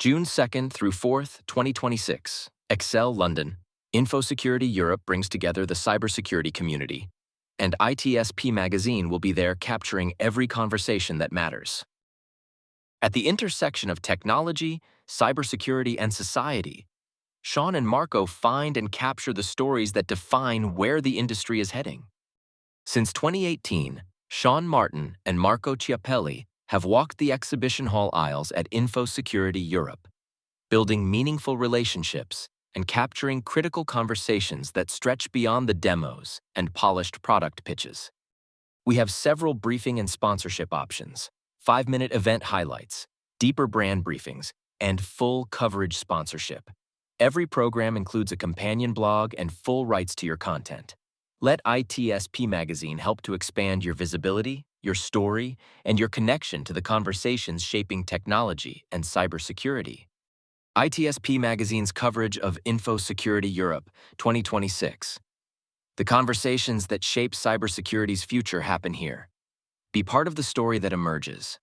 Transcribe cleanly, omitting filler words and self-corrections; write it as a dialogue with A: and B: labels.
A: June 2nd through 4th, 2026. ExCeL London. Infosecurity Europe brings together the cybersecurity community, and ITSPmagazine will be there capturing every conversation that matters. At the intersection of technology, cybersecurity, and society, Sean and Marco find and capture the stories that define where the industry is heading. Since 2018, Sean, Martin, and Marco Ciappelli have walked the exhibition hall aisles at Infosecurity Europe, building meaningful relationships and capturing critical conversations that stretch beyond the demos and polished product pitches. We have several briefing and sponsorship options, 5-minute event highlights, deeper brand briefings, and full coverage sponsorship. Every program includes a companion blog and full rights to your content. Let ITSPmagazine help to expand your visibility, your story, and your connection to the conversations shaping technology and cybersecurity. ITSPmagazine's coverage of Infosecurity Europe 2026. The conversations that shape cybersecurity's future happen here. Be part of the story that emerges.